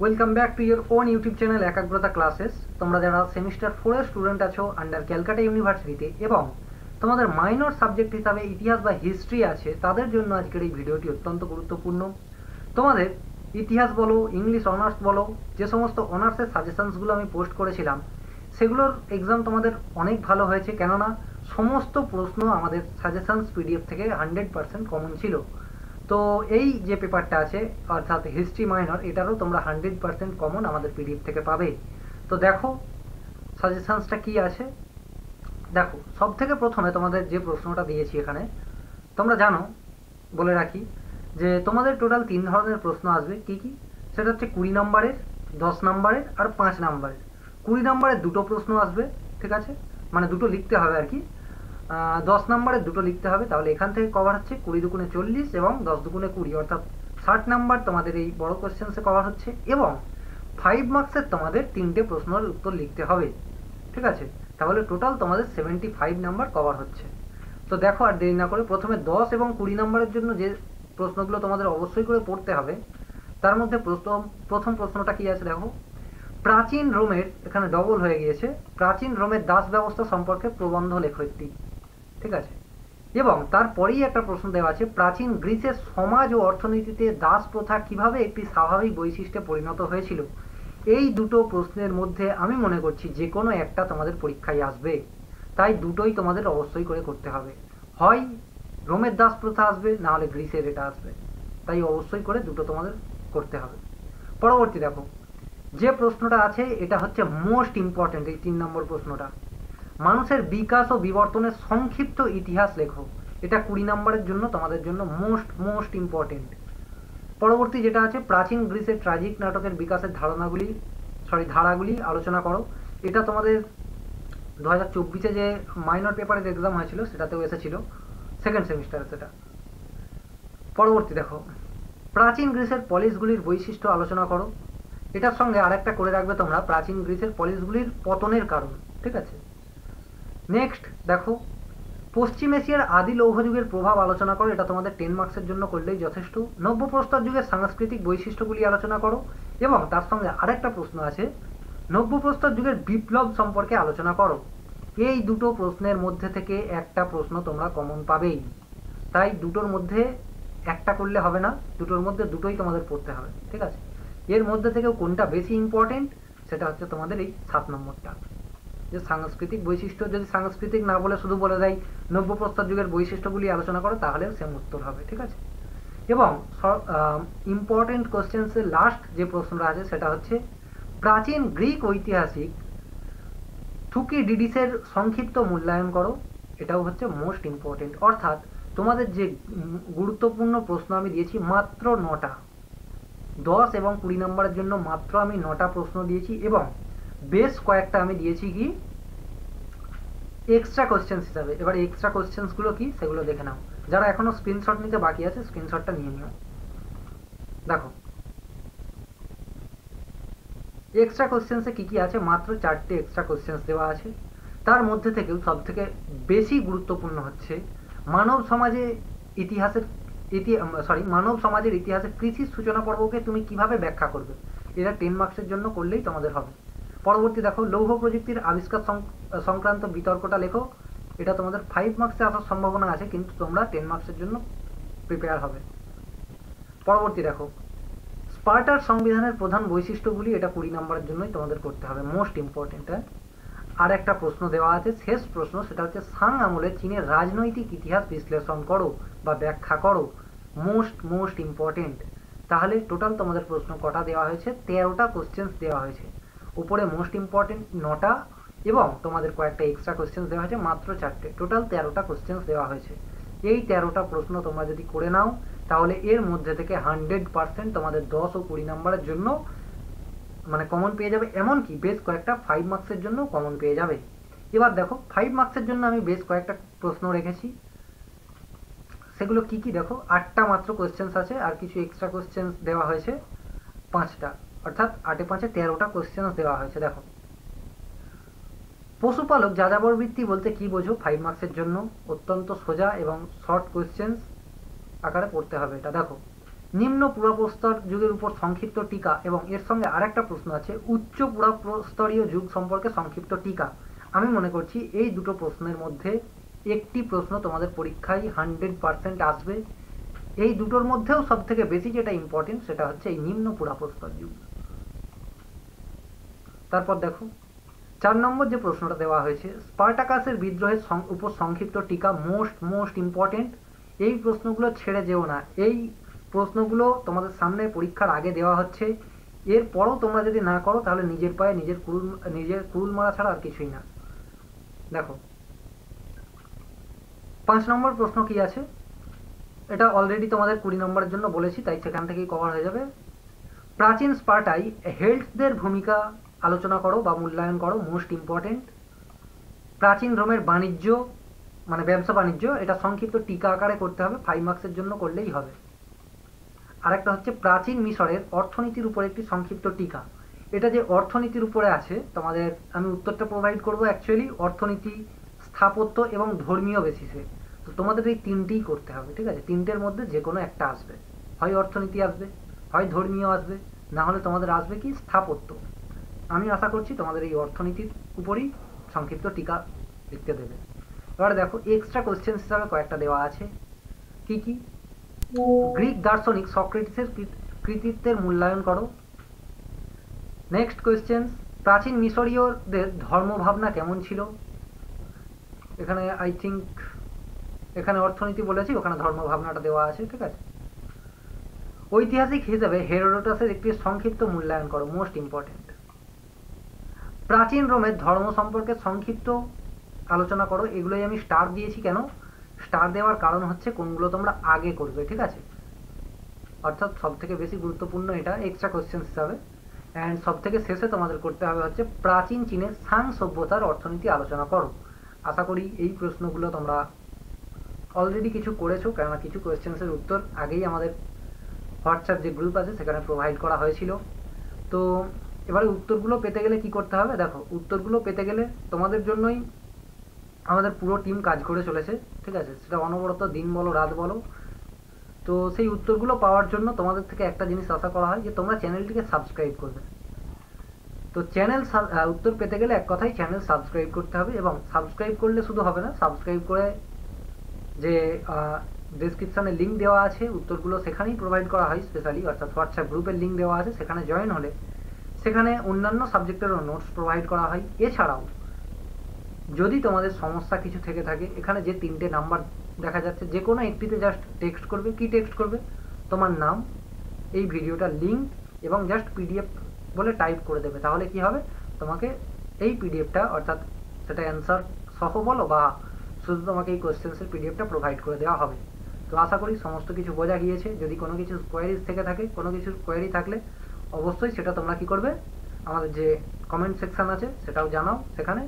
Welcome back to your own YouTube channel একাগ্রতা classes. তোমরা যারা সেমিস্টার 4 এর স্টুডেন্ট আছো আন্ডার ক্যালকাটা ইউনিভার্সিটিতে এবং তোমাদের মাইনর সাবজেক্ট হিসাবে ইতিহাস বা হিস্ট্রি আছে, তাদের জন্য আজকের এই ভিডিওটি অত্যন্ত গুরুত্বপূর্ণ। তোমাদের ইতিহাস বলো, ইংলিশ অনার্স বলো, যে সমস্ত অনার্সের সাজেশনসগুলো আমি পোস্ট করেছিলাম সেগুলোর এক্সাম তোমাদের অনেক ভালো হয়েছে, কেননা সমস্ত প্রশ্ন আমাদের সাজেশনস পিডিএফ থেকে 100% কমন ছিল। তো এই যে পেপারটা আছে অর্থাৎ হিস্ট্রি মাইনর, এটারও তোমরা 100% কমন আমাদের পিডিএফ থেকে পাবে। তো দেখো সাজেশনসটা কি আছে। দেখো, সব থেকে প্রথমে তোমাদের যে প্রশ্নটা দিয়েছি এখানে, তোমরা জানো, বলে রাখি যে তোমাদের টোটাল 3 ধরনের প্রশ্ন আসবে। কি কি? সেটা হচ্ছে 20 নম্বরের, 10 নম্বরের আর 5 নম্বরের। 20 নম্বরের দুটো প্রশ্ন আসবে, ঠিক আছে, মানে দুটো লিখতে হবে আর কি। 10 নম্বরের দুটো লিখতে হবে, তাহলে এখান থেকে কভার হচ্ছে 20 দুগুণে 40 এবং 10 দুগুণে 20, অর্থাৎ 60 নাম্বার তোমাদের এই বড় কোশ্চেন্সে কভার হচ্ছে। এবং 5 মার্কসের তোমাদের 3টে প্রশ্নের উত্তর লিখতে হবে, ঠিক আছে। তাহলে টোটাল তোমাদের 75 নাম্বার কভার হচ্ছে। তো দেখো, আর দেরি না করে প্রথমে 10 এবং 20 নম্বরের জন্য যে প্রশ্নগুলো তোমাদের অবশ্যই করে পড়তে হবে, তার মধ্যে প্রথম প্রশ্নটা কি আছে দেখো। প্রাচীন রোমের, এখানে ডবল হয়ে গিয়েছে, প্রাচীন রোমের দাস ব্যবস্থা সম্পর্কে প্রবন্ধ লেখো একটি, ঠিক আছে। এবং তারপরেই একটা প্রশ্ন দেওয়া আছে, প্রাচীন গ্রিসের সমাজ ও অর্থনীতিতে দাস প্রথা কিভাবে একটি স্বাভাবিক বৈশিষ্ট্যে পরিণত হয়েছিল। এই দুটো প্রশ্নের মধ্যে আমি মনে করছি যে কোনো একটা তোমাদের পরীক্ষায় আসবে, তাই দুটোই তোমাদের অবশ্যই করে করতে হবে। হয় রোমের দাস প্রথা আসবে, না হলে গ্রিসের এটা আসবে, তাই অবশ্যই করে দুটো তোমাদের করতে হবে। পরবর্তী দেখো, যে প্রশ্নটা আছে এটা হচ্ছে মোস্ট ইম্পর্টেন্ট, এই 3 নম্বর প্রশ্নটা। মানুষের বিকাশ ও বিবর্তনের সংক্ষিপ্ত ইতিহাস লেখো। এটা 20 নম্বরের জন্য তোমাদের জন্য মোস্ট ইম্পর্টেন্ট। পরবর্তী যেটা আছে, প্রাচীন গ্রিসের ট্র্যাজিক নাটকের বিকাশের ধারাগুলি আলোচনা করো। এটা তোমাদের 2024-এ যে মাইনর পেপারের এক্সাম হয়েছিল সেটাতেও এসেছিল, সেকেন্ড সেমিস্টারে সেটা। পরবর্তী দেখো, প্রাচীন গ্রিসের পলিসগুলির বৈশিষ্ট্য আলোচনা করো। এটার সঙ্গে আরেকটা করে রাখবে তোমরা, প্রাচীন গ্রিসের পলিসগুলির পতনের কারণ, ঠিক আছে। নেক্সট দেখো, পশ্চিম এশিয়ার আদি লৌহযুগের প্রভাব আলোচনা করো। এটা তোমাদের 10 মার্কসের জন্য করলেই যথেষ্ট। নব্যপ্রস্তর যুগের সাংস্কৃতিক বৈশিষ্ট্যগুলি আলোচনা করো। এবং তার সঙ্গে আরেকটা প্রশ্ন আছে, নব্যপ্রস্তর যুগের বিপ্লব সম্পর্কে আলোচনা করো। এই দুটো প্রশ্নের মধ্যে থেকে একটা প্রশ্ন তোমরা কমন পাবেই, তাই দুটোর মধ্যে একটা করলে হবে না, দুটোর মধ্যে দুটোই তোমাদের পড়তে হবে, ঠিক আছে। এর মধ্যে থেকেও কোনটা বেশি ইম্পর্টেন্ট সেটা হচ্ছে তোমাদের এই 7 নম্বরটা, যে সাংস্কৃতিক বৈশিষ্ট্য। যদি সাংস্কৃতিক না বলে শুধু বলে দেয় নব্যপ্রস্তর যুগের বৈশিষ্ট্যগুলি আলোচনা করো, তাহলেও সেম উত্তর হবে, ঠিক আছে। এবং ইম্পর্টেন্ট কোশ্চেন্সের লাস্ট যে প্রশ্নটা আছে সেটা হচ্ছে, প্রাচীন গ্রিক ঐতিহাসিক থুকিডিডিসের সংক্ষিপ্ত মূল্যায়ন করো। এটাও হচ্ছে মোস্ট ইম্পর্টেন্ট। অর্থাৎ তোমাদের যে গুরুত্বপূর্ণ প্রশ্ন আমি দিয়েছি মাত্র 9টা, 10 এবং 20 নম্বরের জন্য মাত্র আমি 9টা প্রশ্ন দিয়েছি, এবং বেশ কয়েকটা আমি দিয়েছি কি এক্সট্রা কোশ্চেন্স হিসাবে। এবার এক্সট্রা কোশ্চেন্সগুলো কি সেগুলো দেখে নাও। যারা এখনো স্ক্রিনশট নিতে বাকি আছে স্ক্রিনশটটা নিয়ে নিও। দেখো এক্সট্রা কোশ্চেন্সে কি কি আছে, মাত্র 4টে এক্সট্রা কোশ্চেন্স দেওয়া আছে। তার মধ্যে থেকেও সব থেকে বেশি গুরুত্বপূর্ণ হচ্ছে মানব সমাজের ইতিহাসে কৃষির সূচনা পর্বকে তুমি কিভাবে ব্যাখ্যা করবে। এটা 10 মার্কসের জন্য করলেই তোমাদের হবে। পরবর্তী দেখো, লৌহ প্রযুক্তির আবিষ্কার সংক্রান্ত বিতর্কটা লেখো। এটা তোমাদের 5 মার্কসে আসার সম্ভাবনা আছে, কিন্তু তোমরা 10 মার্কসের জন্য প্রিপেয়ার হবে। পরবর্তী দেখো, স্পার্টার সংবিধানের প্রধান বৈশিষ্ট্যগুলি। এটা 20 নম্বরের জন্যই তোমাদের করতে হবে, মোস্ট ইম্পর্টেন্ট। আর একটা প্রশ্ন দেওয়া আছে, শেষ প্রশ্ন, সেটা হচ্ছে সাং আমলে চীনের রাজনৈতিক ইতিহাস বিশ্লেষণ করো বা ব্যাখ্যা করো। Most important. তাহলে টোটাল তোমাদের প্রশ্ন কটা দেওয়া হয়েছে, 13টা কোশ্চেন্স দেওয়া হয়েছে। উপরে মোস্ট ইম্পর্টেন্ট 9টা এবং তোমাদের কয়েকটা এক্সট্রা কোশ্চেন্স দেওয়া হয়েছে মাত্র 4টে, টোটাল 13টা কোশ্চেন্স দেওয়া হয়েছে। এই 13টা প্রশ্ন তোমরা যদি করে নাও, তাহলে এর মধ্যে থেকে 100% তোমাদের 10 ও 20 নম্বরের জন্য মানে কমন পেয়ে যাবে। এমনকি বেশ কয়েকটা 5 মার্কসের জন্য কমন পেয়ে যাবে। এবার দেখো, 5 মার্কসের জন্য আমি বেশ কয়েকটা প্রশ্ন রেখেছি, সেগুলো কি কি দেখো। 8টা মাত্র কোশ্চেন্স আছে, আর কিছু এক্সট্রা কোশ্চেন্স দেওয়া হয়েছে 5টা, অর্থাৎ 8 এ 5 13টা কোশ্চেন্স দেওয়া হয়েছে। দেখো, পশুপালক যাযাবর বৃত্তি বলতে কি বোঝো। 5 মার্কসের জন্য অত্যন্ত সোজা এবং শর্ট কোশ্চেন্স আকারে পড়তে হবে এটা। দেখো, নিম্ন পুরাপ্রস্তর যুগের উপর সংক্ষিপ্ত টিকা, এবং এর সঙ্গে আরেকটা প্রশ্ন আছে উচ্চ পুরাপ্রস্তরীয় যুগ সম্পর্কে সংক্ষিপ্ত টিকা। আমি মনে করছি এই দুটো প্রশ্নের মধ্যে একটি প্রশ্ন তোমাদের পরীক্ষায় 100% আসবে। এই দুটোর মধ্যেও সব থেকে বেশি যেটা ইম্পর্টেন্ট সেটা হচ্ছে এই নিম্ন পুরাপ্রস্তর যুগ। তারপর দেখো 4 নম্বর যে প্রশ্নটা দেওয়া হয়েছে, স্পার্টাকাসের বিদ্রোহের উপর সংক্ষিপ্ত টিকা। Most important. এই প্রশ্নগুলো ছেড়ে যেও না। এই প্রশ্নগুলো তোমাদের সামনে পরীক্ষার আগে দেওয়া হচ্ছে, এরপরও তোমরা যদি না করো তাহলে নিজের পায়ে নিজের কুড়ুল মারা ছাড়া আর কিছুই না। দেখো 5 নম্বর প্রশ্ন কি আছে, এটা অলরেডি তোমাদের 20 নম্বরের জন্য বলেছি, তাই সেখান থেকেই কভার হয়ে যাবে। প্রাচীন স্পার্টায় হেল্টসদের ভূমিকা আলোচনা করো বা মূল্যায়ন করো। Most important. প্রাচীন রোমের বাণিজ্য মানে ব্যবসা বাণিজ্য, এটা সংক্ষিপ্ত টিকা আকারে করতে হবে, 5 মার্কসের জন্য করলেই হবে। আরেকটা হচ্ছে প্রাচীন মিশরের অর্থনীতির উপর একটি সংক্ষিপ্ত টিকা। এটা যে অর্থনীতির উপরে আছে তোমাদের আমি উত্তরটা প্রোভাইড করব অ্যাকচুয়ালি অর্থনীতি, স্থাপত্য এবং ধর্মীয় বেসিসে। তো তোমাদের এই তিনটেই করতে হবে, ঠিক আছে? তিনটের মধ্যে যে কোনো একটা আসবে, হয় অর্থনীতি আসবে, হয় ধর্মীয় আসবে, না হলে তোমাদের আসবে কি স্থাপত্য। আমি আশা করছি তোমাদের এই অর্থনীতির উপরই সংক্ষিপ্ত টিকা লিখতে দেবে। এবারে দেখো এক্সট্রা কোশ্চেন হিসাবে কয়েকটা দেওয়া আছে। কি কি? গ্রিক দার্শনিক সক্রেটিসের কৃতিত্বের মূল্যায়ন করো। নেক্সট কোয়েশ্চেন, প্রাচীন মিশরীয়দের ধর্মভাবনা কেমন ছিল? এখানে আই থিঙ্ক এখানে অর্থনীতি বলেছি, ওখানে ধর্মভাবনাটা দেওয়া আছে, ঠিক আছে? ঐতিহাসিক হিসেবে হেরোডোটাসের একটি সংক্ষিপ্ত মূল্যায়ন করো। Most important. প্রাচীন রোমের ধর্ম সম্পর্কে সংক্ষিপ্ত আলোচনা করো। এগুলোই আমি স্টার দিয়েছি। কেন স্টার দেওয়ার কারণ হচ্ছে কোনগুলো তোমরা আগে করবে, ঠিক আছে? অর্থাৎ সব থেকে বেশি গুরুত্বপূর্ণ এটা এক্সট্রা কোশ্চেন হিসাবে। অ্যান্ড সব থেকে শেষে তোমাদের করতে হবে হচ্ছে প্রাচীন চীনের সাং সভ্যতার অর্থনীতি আলোচনা করো। আশা করি এই প্রশ্নগুলো তোমরা অলরেডি কিছু করেছো, কেননা কিছু কোয়েশ্চেন্সের উত্তর আগেই আমাদের হোয়াটসঅ্যাপ যে গ্রুপ আছে সেখানে প্রোভাইড করা হয়েছিল। তো এবারে উত্তরগুলো পেতে গেলে কি করতে হবে? দেখো উত্তরগুলো পেতে গেলে তোমাদের জন্যই আমাদের পুরো টিম কাজ করে চলেছে, ঠিক আছে? সেটা অনবরত দিন বলো রাত বলো। তো সেই উত্তরগুলো পাওয়ার জন্য তোমাদের থেকে একটা জিনিস আশা করা হয় যে তোমরা চ্যানেলটিকে সাবস্ক্রাইব করবে। তো চ্যানেল উত্তর পেতে গেলে এক কথাই চ্যানেল সাবস্ক্রাইব করতে হবে, এবং সাবস্ক্রাইব করলে শুধু হবে না, সাবস্ক্রাইব করে যে ডেসক্রিপশানে লিঙ্ক দেওয়া আছে উত্তরগুলো সেখানেই প্রোভাইড করা হয় স্পেশালি, অর্থাৎ হোয়াটসঅ্যাপ গ্রুপের লিঙ্ক দেওয়া আছে, সেখানে জয়েন হলে সেখানে অন্যান্য সাবজেক্টেরও নোটস প্রোভাইড করা হয়। এছাড়াও যদি তোমাদের সমস্যা কিছু থেকে থাকে, এখানে যে 3টে নাম্বার দেখা যাচ্ছে যে কোনো একটিতে জাস্ট টেক্সট করবে। কি টেক্সট করবে? তোমার নাম, এই ভিডিওটার লিঙ্ক এবং জাস্ট পিডিএফ বলে টাইপ করে দেবে। তাহলে কি হবে, তোমাকে এই পিডিএফটা অর্থাৎ সেটা অ্যান্সার সহ বলো বা শুধু তোমাকে এই কোয়েশ্চেন্সের পিডিএফটা প্রোভাইড করে দেওয়া হবে। তো আশা করি সমস্ত কিছু বোঝা গিয়েছে। যদি কোনো কিছু কোয়ারিজ থেকে থাকে, কোনো কিছুর কোয়ারি থাকলে অবশ্যই সেটা তোমরা কি করবে, আমাদের যে কমেন্ট সেকশন আছে সেটাও জানাও, সেখানে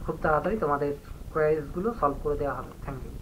খুব তাড়াতাড়ি তোমাদের কোয়ারিজগুলো সলভ করে দেওয়া হবে। Thank you.